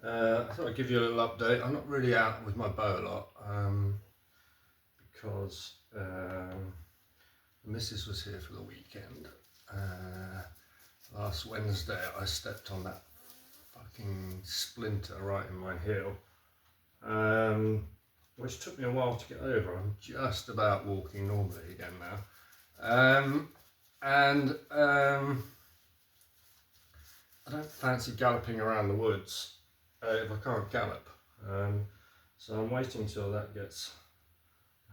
I thought I'd give you a little update. I'm not really out with my bow a lot because the missus was here for the weekend. Last Wednesday I stepped on that fucking splinter right in my heel, which took me a while to get over. I'm just about walking normally again now. I don't fancy galloping around the woods if I can't gallop. So I'm waiting till that gets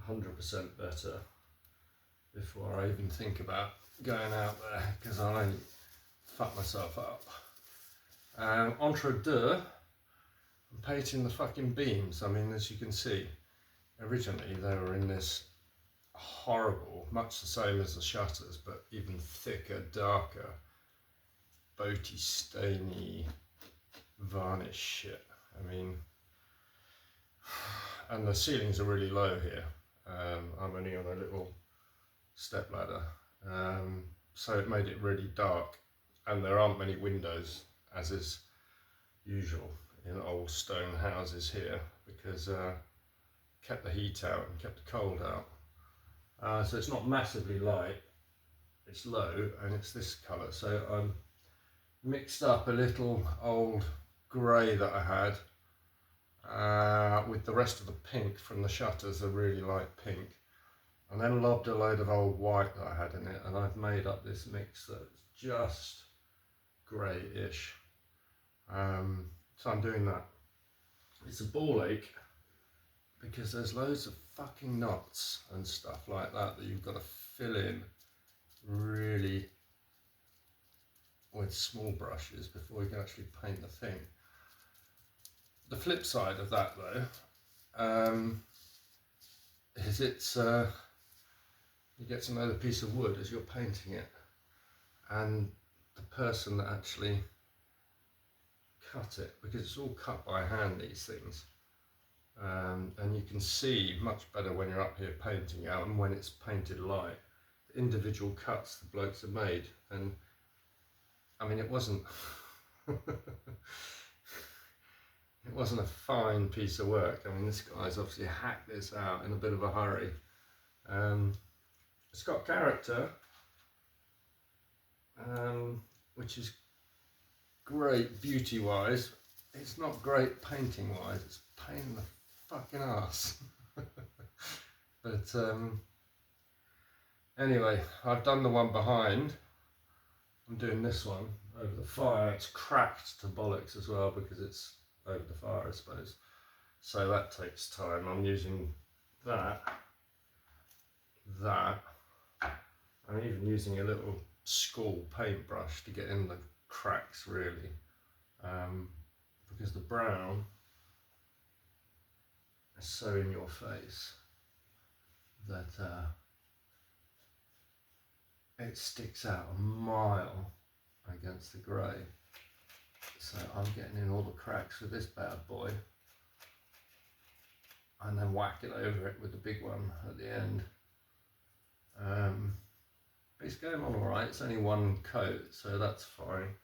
100% better before I even think about going out there, because I'll only fuck myself up. Entre deux, I'm painting the fucking beams. I mean, as you can see, originally they were in this horrible, much the same as the shutters, but even thicker, darker, boaty, stainy varnish shit. I mean, and the ceilings are really low here. I'm only on a little step ladder, so it made it really dark, and there aren't many windows, as is usual in old stone houses here, because kept the heat out and kept the cold out. So it's not massively light, it's low, and it's this colour. So I'm mixed up a little old grey that I had with the rest of the pink from the shutters, a really light pink, and then lobbed a load of old white that I had in it, and I've made up this mix that's just grey-ish. So I'm doing that. It's a ball ache because there's loads of fucking knots and stuff like that that you've got to fill in really with small brushes before you can actually paint the thing. The flip side of that though is you get to know the piece of wood as you're painting it, and the person that actually cut it, because it's all cut by hand, these things, and you can see much better when you're up here painting out and when it's painted light, the individual cuts the blokes have made. And I mean, it wasn't it wasn't a fine piece of work. I mean, this guy's obviously hacked this out in a bit of a hurry. It's got character, which is great beauty wise. It's not great painting wise. It's a pain in the fucking ass. But anyway, I've done the one behind. I'm doing this one over the fire. It's cracked to bollocks as well because it's over the fire, I suppose. So that takes time. I'm using that. I'm even using a little school paintbrush to get in the cracks, really, because the brown is so in your face that it sticks out a mile against the grey. So I'm getting in all the cracks with this bad boy, and then whack it over it with the big one at the end. It's going on alright. It's only one coat, so that's fine.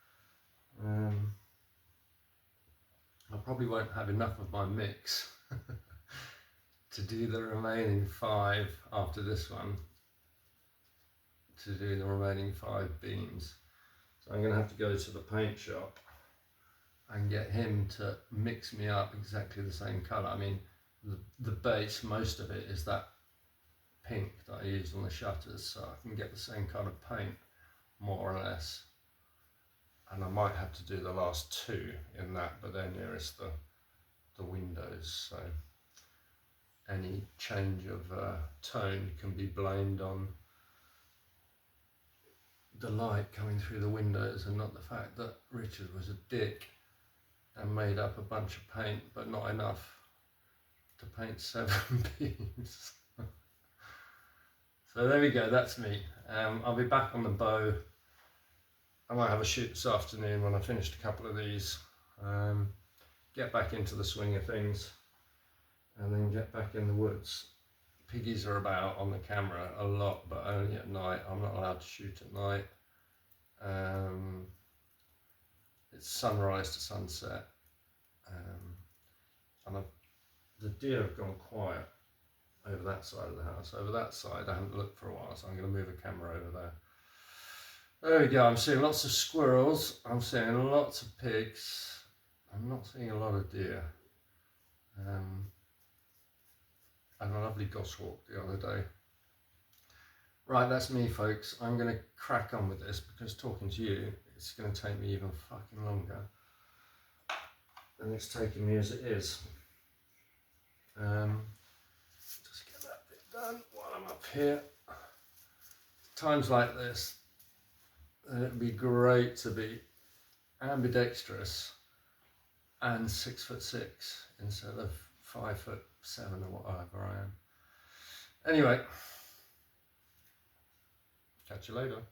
I probably won't have enough of my mix to do the remaining 5 after this one, to do the remaining 5 beams. So I'm going to have to go to the paint shop and get him to mix me up exactly the same colour. I mean, the base, most of it is that pink that I used on the shutters, so I can get the same kind of paint, more or less. And I might have to do the last 2 in that, but they're nearest the windows, so any change of tone can be blamed on the light coming through the windows and not the fact that Richard was a dick and made up a bunch of paint, but not enough to paint 7 beams. So there we go, that's me. I'll be back on the bow. I might have a shoot this afternoon when I finished a couple of these. Get back into the swing of things and then get back in the woods. Piggies are about on the camera a lot, but only at night. I'm not allowed to shoot at night. It's sunrise to sunset, and the deer have gone quiet over that side of the house. Over that side I haven't looked for a while, so I'm going to move the camera over there. There we go. I'm seeing lots of squirrels, I'm seeing lots of pigs, I'm not seeing a lot of deer. I had a lovely goshawk the other day. Right, that's me folks. I'm going to crack on with this because talking to you, it's going to take me even fucking longer than it's taking me as it is. Just get that bit done while I'm up here. Times like this, it'd be great to be ambidextrous and 6'6" instead of 5'7" or whatever I am. Anyway, catch you later.